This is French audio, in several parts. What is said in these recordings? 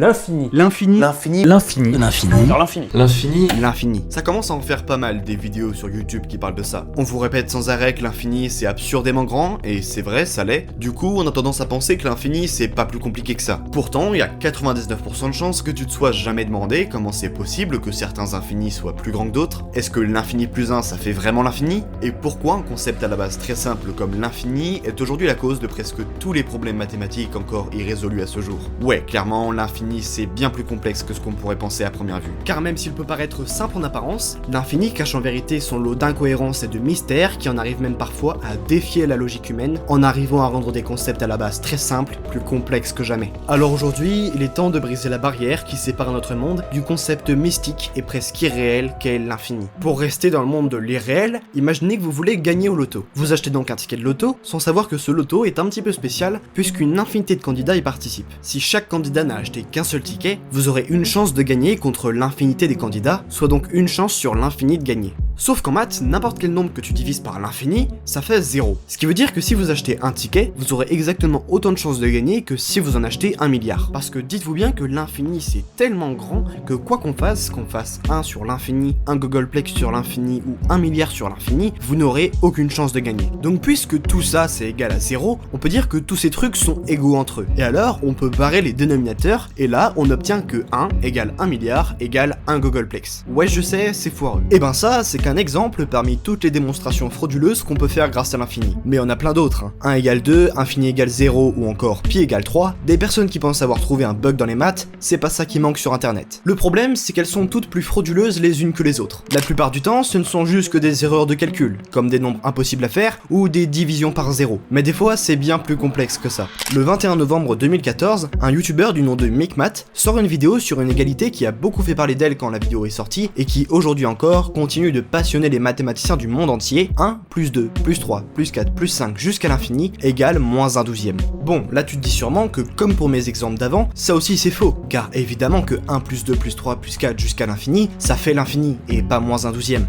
L'infini. L'infini. L'infini. L'infini. L'infini. Sur l'infini. L'infini. L'infini. Ça commence à en faire pas mal des vidéos sur YouTube qui parlent de ça. On vous répète sans arrêt que l'infini c'est absurdément grand, et c'est vrai, ça l'est. Du coup, on a tendance à penser que l'infini c'est pas plus compliqué que ça. Pourtant, il y a 99% de chances que tu te sois jamais demandé comment c'est possible que certains infinis soient plus grands que d'autres. Est-ce que l'infini plus 1 ça fait vraiment l'infini? Et pourquoi un concept à la base très simple comme l'infini est aujourd'hui la cause de presque tous les problèmes mathématiques encore irrésolus à ce jour? Ouais, clairement, l'infini c'est bien plus complexe que ce qu'on pourrait penser à première vue. Car même s'il peut paraître simple en apparence, l'infini cache en vérité son lot d'incohérences et de mystères qui en arrivent même parfois à défier la logique humaine en arrivant à rendre des concepts à la base très simples plus complexes que jamais. Alors aujourd'hui, il est temps de briser la barrière qui sépare notre monde du concept mystique et presque irréel qu'est l'infini. Pour rester dans le monde de l'irréel, imaginez que vous voulez gagner au loto. Vous achetez donc un ticket de loto sans savoir que ce loto est un petit peu spécial puisqu'une infinité de candidats y participent. Si chaque candidat n'a acheté qu'un seul ticket, vous aurez une chance de gagner contre l'infinité des candidats, soit donc une chance sur l'infini de gagner. Sauf qu'en maths, n'importe quel nombre que tu divises par l'infini, ça fait 0. Ce qui veut dire que si vous achetez un ticket, vous aurez exactement autant de chances de gagner que si vous en achetez 1 milliard. Parce que dites-vous bien que l'infini c'est tellement grand que quoi qu'on fasse 1 sur l'infini, un googolplex sur l'infini ou 1 milliard sur l'infini, vous n'aurez aucune chance de gagner. Donc puisque tout ça c'est égal à 0, on peut dire que tous ces trucs sont égaux entre eux. Et alors, on peut barrer les dénominateurs, et là, on obtient que 1 égale 1 milliard égale un googolplex. Ouais, je sais, c'est foireux. Et ben ça, c'est qu'un exemple parmi toutes les démonstrations frauduleuses qu'on peut faire grâce à l'infini. Mais on a plein d'autres. 1 égale 2, infini égale 0 ou encore pi égale 3. Des personnes qui pensent avoir trouvé un bug dans les maths, c'est pas ça qui manque sur internet. Le problème, c'est qu'elles sont toutes plus frauduleuses les unes que les autres. La plupart du temps, ce ne sont juste que des erreurs de calcul, comme des nombres impossibles à faire ou des divisions par 0. Mais des fois, c'est bien plus complexe que ça. Le 21 novembre 2014, un youtubeur du nom de MicMath sort une vidéo sur une égalité qui a beaucoup fait parler d'elle quand la vidéo est sortie et qui aujourd'hui encore continue de passionner les mathématiciens du monde entier. 1 plus 2 plus 3 plus 4 plus 5 jusqu'à l'infini égale moins 1/12e. Bon, là tu te dis sûrement que comme pour mes exemples d'avant, ça aussi c'est faux, car évidemment que 1 plus 2 plus 3 plus 4 jusqu'à l'infini, ça fait l'infini et pas moins 1/12e.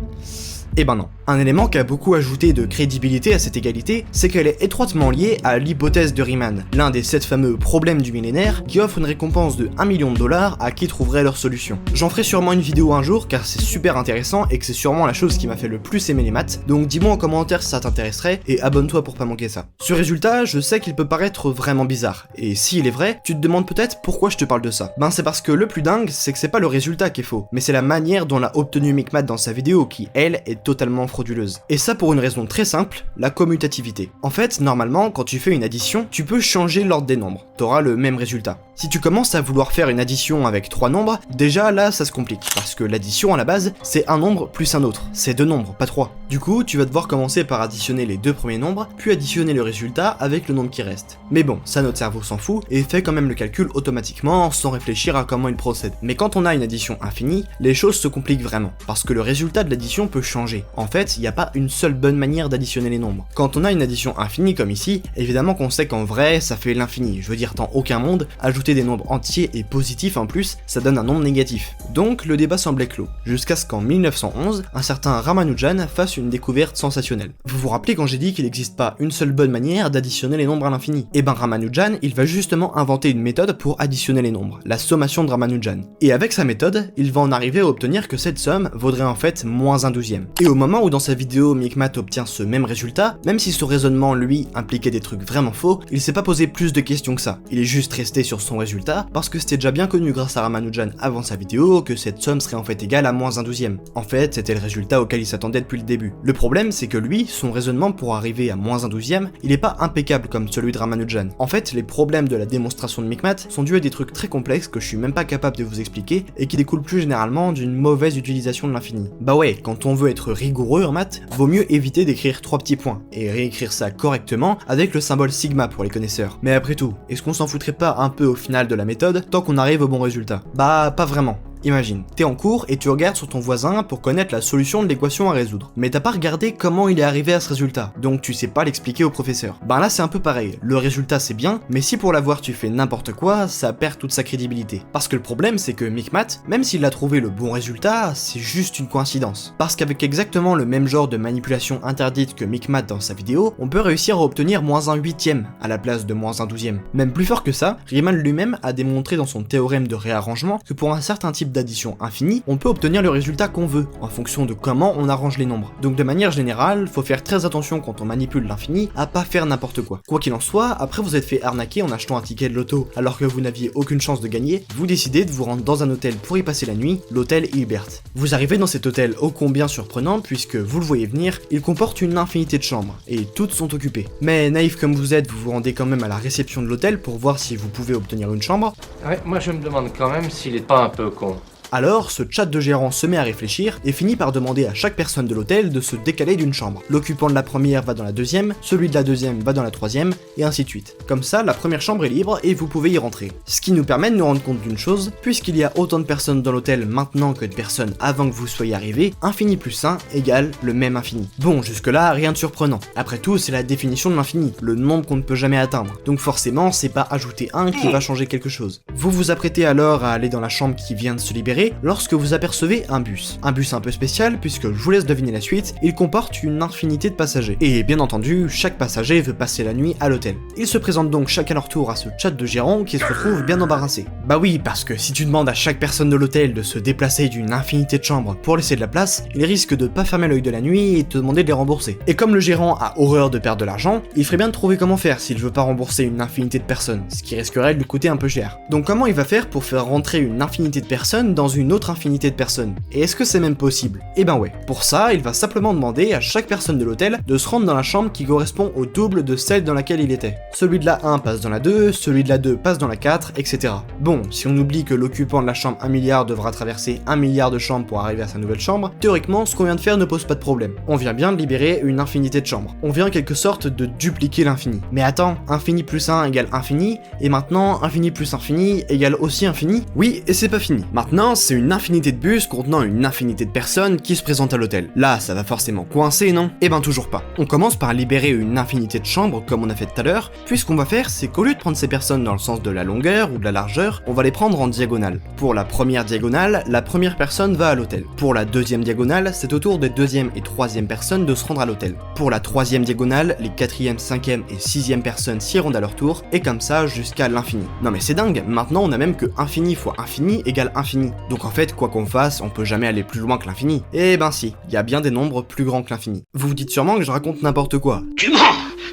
Eh ben non. Un élément qui a beaucoup ajouté de crédibilité à cette égalité, c'est qu'elle est étroitement liée à l'hypothèse de Riemann, l'un des 7 fameux problèmes du millénaire qui offre une récompense de 1 million de dollars à qui trouverait leur solution. J'en ferai sûrement une vidéo un jour car c'est super intéressant et que c'est sûrement la chose qui m'a fait le plus aimer les maths, donc dis-moi en commentaire si ça t'intéresserait et abonne-toi pour pas manquer ça. Ce résultat, je sais qu'il peut paraître vraiment bizarre, et s'il est vrai, tu te demandes peut-être pourquoi je te parle de ça. Ben c'est parce que le plus dingue, c'est que c'est pas le résultat qui est faux, mais c'est la manière dont l'a obtenu MicMath dans sa vidéo qui, elle, est totalement frauduleuse. Et ça pour une raison très simple, la commutativité. En fait, normalement, quand tu fais une addition, tu peux changer l'ordre des nombres. T'auras le même résultat. Si tu commences à vouloir faire une addition avec 3 nombres, déjà là ça se complique, parce que l'addition à la base, c'est un nombre plus un autre. C'est 2 nombres, pas 3. Du coup, tu vas devoir commencer par additionner les 2 premiers nombres, puis additionner le résultat avec le nombre qui reste. Mais bon, ça notre cerveau s'en fout, et fait quand même le calcul automatiquement, sans réfléchir à comment il procède. Mais quand on a une addition infinie, les choses se compliquent vraiment, parce que le résultat de l'addition peut changer. En fait, il n'y a pas une seule bonne manière d'additionner les nombres. Quand on a une addition infinie comme ici, évidemment qu'on sait qu'en vrai, ça fait l'infini. Je veux dire, dans aucun monde, ajouter des nombres entiers et positifs en plus, ça donne un nombre négatif. Donc le débat semblait clos, jusqu'à ce qu'en 1911, un certain Ramanujan fasse une découverte sensationnelle. Vous vous rappelez quand j'ai dit qu'il n'existe pas une seule bonne manière d'additionner les nombres à l'infini? Et ben Ramanujan, il va justement inventer une méthode pour additionner les nombres, la sommation de Ramanujan. Et avec sa méthode, il va en arriver à obtenir que cette somme vaudrait en fait moins 1/12e. Et au moment où dans sa vidéo MicMath obtient ce même résultat, même si son raisonnement lui impliquait des trucs vraiment faux, il s'est pas posé plus de questions que ça. Il est juste resté sur son résultat parce que c'était déjà bien connu grâce à Ramanujan avant sa vidéo que cette somme serait en fait égale à moins 1/12e. En fait, c'était le résultat auquel il s'attendait depuis le début. Le problème, c'est que lui, son raisonnement pour arriver à moins 1/12e, il est pas impeccable comme celui de Ramanujan. En fait, les problèmes de la démonstration de MicMath sont dus à des trucs très complexes que je suis même pas capable de vous expliquer et qui découlent plus généralement d'une mauvaise utilisation de l'infini. Bah ouais, quand on veut être rigoureux en maths, vaut mieux éviter d'écrire 3 petits points et réécrire ça correctement avec le symbole sigma pour les connaisseurs. Mais après tout, est-ce qu'on s'en foutrait pas un peu au final de la méthode tant qu'on arrive au bon résultat? Bah pas vraiment. Imagine, t'es en cours et tu regardes sur ton voisin pour connaître la solution de l'équation à résoudre. Mais t'as pas regardé comment il est arrivé à ce résultat, donc tu sais pas l'expliquer au professeur. Ben là c'est un peu pareil, le résultat c'est bien, mais si pour l'avoir tu fais n'importe quoi, ça perd toute sa crédibilité. Parce que le problème c'est que Micmac, même s'il a trouvé le bon résultat, c'est juste une coïncidence. Parce qu'avec exactement le même genre de manipulation interdite que Micmac dans sa vidéo, on peut réussir à obtenir moins un huitième à la place de moins un douzième. Même plus fort que ça, Riemann lui-même a démontré dans son théorème de réarrangement que pour un certain type d'addition infinie, on peut obtenir le résultat qu'on veut, en fonction de comment on arrange les nombres. Donc de manière générale, faut faire très attention quand on manipule l'infini à pas faire n'importe quoi. Quoi qu'il en soit, après vous êtes fait arnaquer en achetant un ticket de loto alors que vous n'aviez aucune chance de gagner, vous décidez de vous rendre dans un hôtel pour y passer la nuit, l'hôtel Hilbert. Vous arrivez dans cet hôtel ô combien surprenant puisque vous le voyez venir, il comporte une infinité de chambres, et toutes sont occupées. Mais naïf comme vous êtes, vous vous rendez quand même à la réception de l'hôtel pour voir si vous pouvez obtenir une chambre. Ouais, moi je me demande quand même s'il est pas un peu con. Alors, ce chat de gérant se met à réfléchir et finit par demander à chaque personne de l'hôtel de se décaler d'une chambre. L'occupant de la première va dans la deuxième, celui de la deuxième va dans la troisième, et ainsi de suite. Comme ça, la première chambre est libre et vous pouvez y rentrer. Ce qui nous permet de nous rendre compte d'une chose, puisqu'il y a autant de personnes dans l'hôtel maintenant que de personnes avant que vous soyez arrivés, infini plus 1 égale le même infini. Bon, jusque-là, rien de surprenant. Après tout, c'est la définition de l'infini, le nombre qu'on ne peut jamais atteindre. Donc forcément, c'est pas ajouter 1 qui va changer quelque chose. Vous vous apprêtez alors à aller dans la chambre qui vient de se libérer, lorsque vous apercevez un bus. Un bus un peu spécial puisque je vous laisse deviner la suite, il comporte une infinité de passagers. Et bien entendu, chaque passager veut passer la nuit à l'hôtel. Ils se présentent donc chacun leur tour à ce chat de gérant qui se retrouve bien embarrassé. Bah oui, parce que si tu demandes à chaque personne de l'hôtel de se déplacer d'une infinité de chambres pour laisser de la place, il risque de pas fermer l'œil de la nuit et te demander de les rembourser. Et comme le gérant a horreur de perdre de l'argent, il ferait bien de trouver comment faire s'il veut pas rembourser une infinité de personnes, ce qui risquerait de lui coûter un peu cher. Donc comment il va faire pour faire rentrer une infinité de personnes dans une autre infinité de personnes? Et est-ce que c'est même possible? Eh ben ouais. Pour ça, il va simplement demander à chaque personne de l'hôtel de se rendre dans la chambre qui correspond au double de celle dans laquelle il était. Celui de la 1 passe dans la 2, celui de la 2 passe dans la 4, etc. Bon, si on oublie que l'occupant de la chambre 1 milliard devra traverser 1 milliard de chambres pour arriver à sa nouvelle chambre, théoriquement, ce qu'on vient de faire ne pose pas de problème. On vient bien de libérer une infinité de chambres. On vient en quelque sorte de dupliquer l'infini. Mais attends, infini plus 1 égale infini, et maintenant infini plus infini égale aussi infini? Oui, et c'est pas fini. Maintenant, c'est une infinité de bus contenant une infinité de personnes qui se présentent à l'hôtel. Là, ça va forcément coincer, non? Eh ben toujours pas. On commence par libérer une infinité de chambres comme on a fait tout à l'heure, puis ce qu'on va faire, c'est qu'au lieu de prendre ces personnes dans le sens de la longueur ou de la largeur, on va les prendre en diagonale. Pour la première diagonale, la première personne va à l'hôtel. Pour la deuxième diagonale, c'est au tour des deuxième et troisième personnes de se rendre à l'hôtel. Pour la troisième diagonale, les quatrième, cinquième et sixième personnes s'y rendent à leur tour, et comme ça jusqu'à l'infini. Non mais c'est dingue, maintenant on a même que infini fois infini égale infini. Donc en fait, quoi qu'on fasse, on peut jamais aller plus loin que l'infini. Eh ben si, il y a bien des nombres plus grands que l'infini. Vous vous dites sûrement que je raconte n'importe quoi. Tu mens,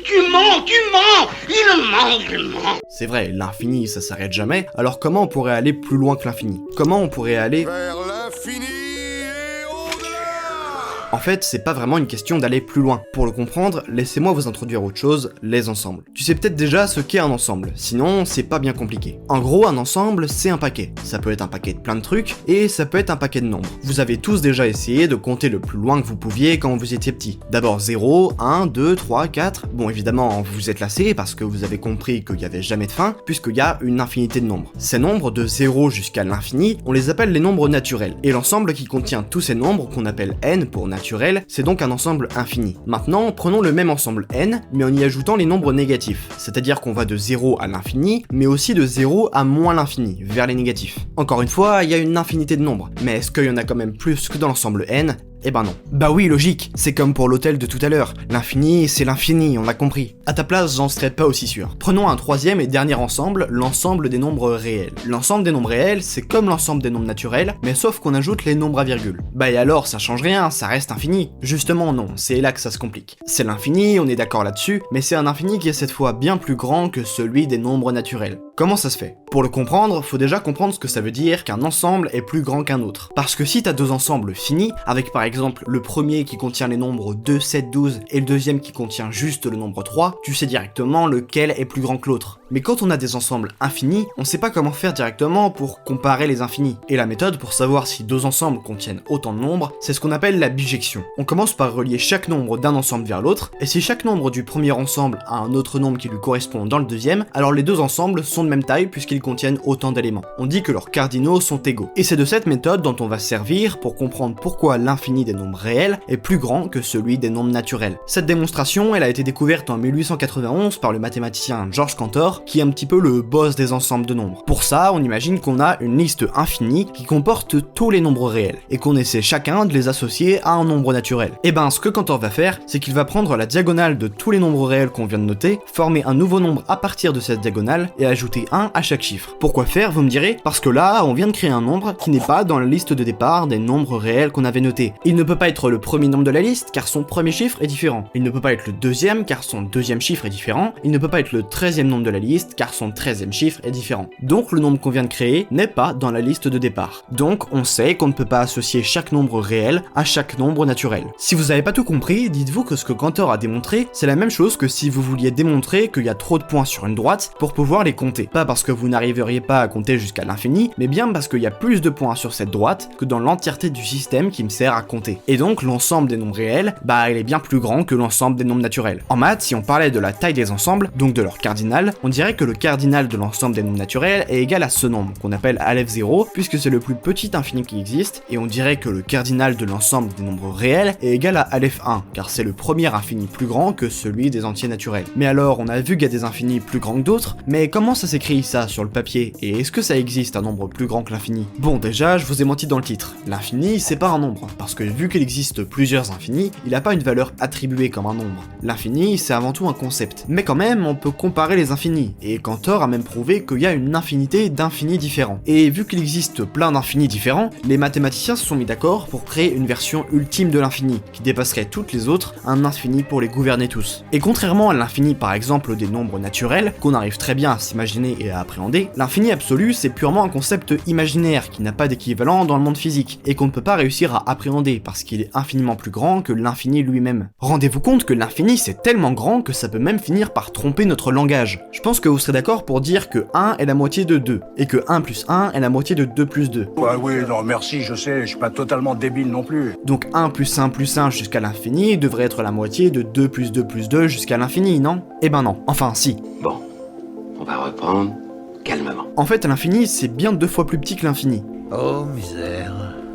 il ment. C'est vrai, l'infini ça s'arrête jamais, alors comment on pourrait aller plus loin que l'infini? Comment on pourrait aller vers l'infini et au-delà? En fait, c'est pas vraiment une question d'aller plus loin. Pour le comprendre, laissez-moi vous introduire autre chose, les ensembles. Tu sais peut-être déjà ce qu'est un ensemble, sinon c'est pas bien compliqué. En gros, un ensemble, c'est un paquet. Ça peut être un paquet de plein de trucs, et ça peut être un paquet de nombres. Vous avez tous déjà essayé de compter le plus loin que vous pouviez quand vous étiez petit. D'abord 0, 1, 2, 3, 4... Bon, évidemment, vous vous êtes lassé parce que vous avez compris qu'il y avait jamais de fin, puisqu'il y a une infinité de nombres. Ces nombres, de 0 jusqu'à l'infini, on les appelle les nombres naturels. Et l'ensemble qui contient tous ces nombres, qu'on appelle n pour naturel, c'est donc un ensemble infini. Maintenant, prenons le même ensemble n, mais en y ajoutant les nombres négatifs. C'est-à-dire qu'on va de 0 à l'infini, mais aussi de 0 à moins l'infini, vers les négatifs. Encore une fois, il y a une infinité de nombres, mais est-ce qu'il y en a quand même plus que dans l'ensemble n? Eh ben non. Bah oui, logique, c'est comme pour l'hôtel de tout à l'heure. L'infini, c'est l'infini, on l'a compris. À ta place, j'en serais pas aussi sûr. Prenons un troisième et dernier ensemble, l'ensemble des nombres réels. L'ensemble des nombres réels, c'est comme l'ensemble des nombres naturels, mais sauf qu'on ajoute les nombres à virgule. Bah et alors, ça change rien, ça reste infini. Justement non, c'est là que ça se complique. C'est l'infini, on est d'accord là-dessus, mais c'est un infini qui est cette fois bien plus grand que celui des nombres naturels. Comment ça se fait? Pour le comprendre, faut déjà comprendre ce que ça veut dire qu'un ensemble est plus grand qu'un autre. Parce que si t'as deux ensembles finis, avec par exemple le premier qui contient les nombres 2, 7, 12 et le deuxième qui contient juste le nombre 3, tu sais directement lequel est plus grand que l'autre. Mais quand on a des ensembles infinis, on sait pas comment faire directement pour comparer les infinis. Et la méthode pour savoir si deux ensembles contiennent autant de nombres, c'est ce qu'on appelle la bijection. On commence par relier chaque nombre d'un ensemble vers l'autre, et si chaque nombre du premier ensemble a un autre nombre qui lui correspond dans le deuxième, alors les deux ensembles sont sont de même taille puisqu'ils contiennent autant d'éléments. On dit que leurs cardinaux sont égaux. Et c'est de cette méthode dont on va se servir pour comprendre pourquoi l'infini des nombres réels est plus grand que celui des nombres naturels. Cette démonstration, elle a été découverte en 1891 par le mathématicien George Cantor, qui est un petit peu le boss des ensembles de nombres. Pour ça, on imagine qu'on a une liste infinie qui comporte tous les nombres réels, et qu'on essaie chacun de les associer à un nombre naturel. Et ben, ce que Cantor va faire, c'est qu'il va prendre la diagonale de tous les nombres réels qu'on vient de noter, former un nouveau nombre à partir de cette diagonale, et ajouter 1 à chaque chiffre. Pourquoi faire, vous me direz? Parce que là, on vient de créer un nombre qui n'est pas dans la liste de départ des nombres réels qu'on avait notés. Il ne peut pas être le premier nombre de la liste, car son premier chiffre est différent. Il ne peut pas être le deuxième, car son deuxième chiffre est différent. Il ne peut pas être le 13e nombre de la liste, car son 13e chiffre est différent. Donc le nombre qu'on vient de créer n'est pas dans la liste de départ. Donc on sait qu'on ne peut pas associer chaque nombre réel à chaque nombre naturel. Si vous n'avez pas tout compris, dites-vous que ce que Cantor a démontré, c'est la même chose que si vous vouliez démontrer qu'il y a trop de points sur une droite pour pouvoir les compter. Pas parce que vous n'arriveriez pas à compter jusqu'à l'infini, mais bien parce qu'il y a plus de points sur cette droite que dans l'entièreté du système qui me sert à compter. Et donc l'ensemble des nombres réels, il est bien plus grand que l'ensemble des nombres naturels. En maths, si on parlait de la taille des ensembles, donc de leur cardinal, on dirait que le cardinal de l'ensemble des nombres naturels est égal à ce nombre, qu'on appelle Aleph 0, puisque c'est le plus petit infini qui existe, et on dirait que le cardinal de l'ensemble des nombres réels est égal à Aleph 1, car c'est le premier infini plus grand que celui des entiers naturels. Mais alors, on a vu qu'il y a des infinis plus grands que d'autres, mais comment ça s'écrit ça sur le papier, et est-ce que ça existe un nombre plus grand que l'infini? Bon, déjà, je vous ai menti dans le titre. L'infini, c'est pas un nombre, parce que vu qu'il existe plusieurs infinis, il n'a pas une valeur attribuée comme un nombre. L'infini, c'est avant tout un concept. Mais quand même, on peut comparer les infinis, et Cantor a même prouvé qu'il y a une infinité d'infinis différents. Et vu qu'il existe plein d'infinis différents, les mathématiciens se sont mis d'accord pour créer une version ultime de l'infini, qui dépasserait toutes les autres, un infini pour les gouverner tous. Et contrairement à l'infini par exemple des nombres naturels, qu'on arrive très bien à s'imaginer et à appréhender, l'infini absolu c'est purement un concept imaginaire qui n'a pas d'équivalent dans le monde physique, et qu'on ne peut pas réussir à appréhender parce qu'il est infiniment plus grand que l'infini lui-même. Rendez-vous compte que l'infini c'est tellement grand que ça peut même finir par tromper notre langage. Je pense que vous serez d'accord pour dire que 1 est la moitié de 2, et que 1 plus 1 est la moitié de 2 plus 2. Ouais, oui, non, merci, je sais, je suis pas totalement débile non plus. Donc 1 plus 1 plus 1 jusqu'à l'infini devrait être la moitié de 2 plus 2 plus 2 jusqu'à l'infini, non? Eh ben non. Enfin, si. Bon, on va reprendre calmement. En fait, l'infini, c'est bien 2 fois plus petit que l'infini. Oh, misère.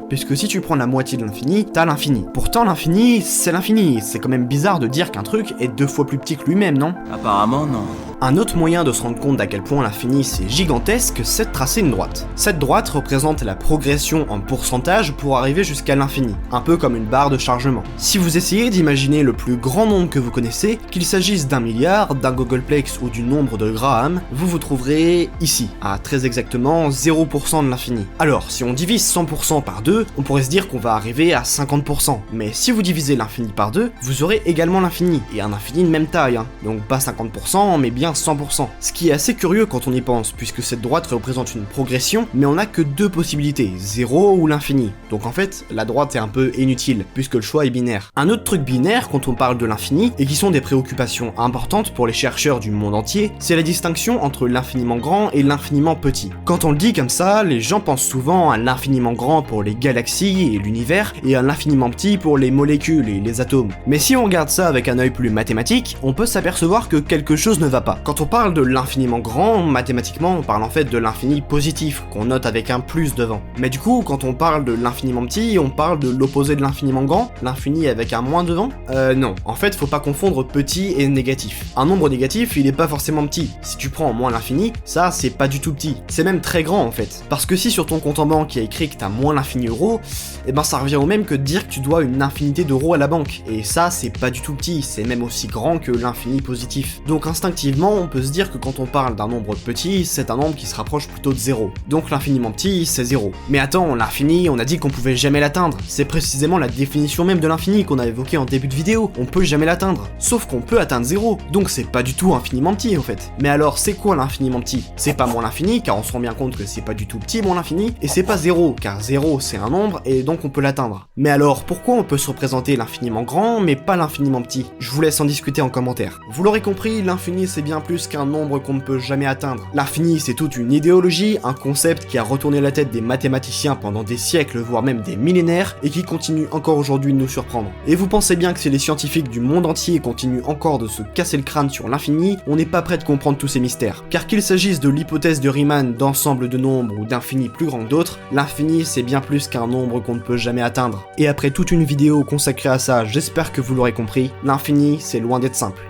Puisque si tu prends la moitié de l'infini, t'as l'infini. Pourtant, l'infini, c'est l'infini. C'est quand même bizarre de dire qu'un truc est 2 fois plus petit que lui-même, non? Apparemment, non. Un autre moyen de se rendre compte d'à quel point l'infini c'est gigantesque, c'est de tracer une droite. Cette droite représente la progression en pourcentage pour arriver jusqu'à l'infini, un peu comme une barre de chargement. Si vous essayez d'imaginer le plus grand nombre que vous connaissez, qu'il s'agisse d'un milliard, d'un googolplex ou du nombre de Graham, vous vous trouverez ici, à très exactement 0% de l'infini. Alors, si on divise 100% par 2, on pourrait se dire qu'on va arriver à 50%, mais si vous divisez l'infini par 2, vous aurez également l'infini, et un infini de même taille, donc pas 50%, mais bien 100%. Ce qui est assez curieux quand on y pense, puisque cette droite représente une progression, mais on a que deux possibilités, 0 ou l'infini. Donc en fait, la droite est un peu inutile, puisque le choix est binaire. Un autre truc binaire quand on parle de l'infini, et qui sont des préoccupations importantes pour les chercheurs du monde entier, c'est la distinction entre l'infiniment grand et l'infiniment petit. Quand on le dit comme ça, les gens pensent souvent à l'infiniment grand pour les galaxies et l'univers, et à l'infiniment petit pour les molécules et les atomes. Mais si on regarde ça avec un œil plus mathématique, on peut s'apercevoir que quelque chose ne va pas. Quand on parle de l'infiniment grand, mathématiquement, on parle en fait de l'infini positif, qu'on note avec un plus devant. Mais du coup, quand on parle de l'infiniment petit, on parle de l'opposé de l'infiniment grand, l'infini avec un moins devant? Non. En fait, faut pas confondre petit et négatif. Un nombre négatif, il est pas forcément petit. Si tu prends en moins l'infini, ça, c'est pas du tout petit. C'est même très grand, en fait. Parce que si sur ton compte en banque, il y a écrit que t'as moins l'infini euro, eh ben ça revient au même que de dire que tu dois une infinité d'euros à la banque. Et ça, c'est pas du tout petit, c'est même aussi grand que l'infini positif. Donc instinctivement, on peut se dire que quand on parle d'un nombre petit, c'est un nombre qui se rapproche plutôt de 0. Donc l'infiniment petit, c'est 0. Mais attends, l'infini, on a dit qu'on pouvait jamais l'atteindre. C'est précisément la définition même de l'infini qu'on a évoquée en début de vidéo. On peut jamais l'atteindre. Sauf qu'on peut atteindre 0. Donc c'est pas du tout infiniment petit en fait. Mais alors, c'est quoi l'infiniment petit? C'est pas moins l'infini, car on se rend bien compte que c'est pas du tout petit moins l'infini, et c'est pas 0, car 0 c'est un nombre, et donc on peut l'atteindre. Mais alors, pourquoi on peut se représenter l'infiniment grand, mais pas l'infiniment petit? Je vous laisse en discuter en commentaire. Vous l'aurez compris, l'infini c'est bien bien plus qu'un nombre qu'on ne peut jamais atteindre. L'infini, c'est toute une idéologie, un concept qui a retourné la tête des mathématiciens pendant des siècles, voire même des millénaires, et qui continue encore aujourd'hui de nous surprendre. Et vous pensez bien que si les scientifiques du monde entier continuent encore de se casser le crâne sur l'infini, on n'est pas prêt de comprendre tous ces mystères. Car qu'il s'agisse de l'hypothèse de Riemann d'ensemble de nombres ou d'infini plus grand que d'autres, l'infini c'est bien plus qu'un nombre qu'on ne peut jamais atteindre. Et après toute une vidéo consacrée à ça, j'espère que vous l'aurez compris, l'infini c'est loin d'être simple.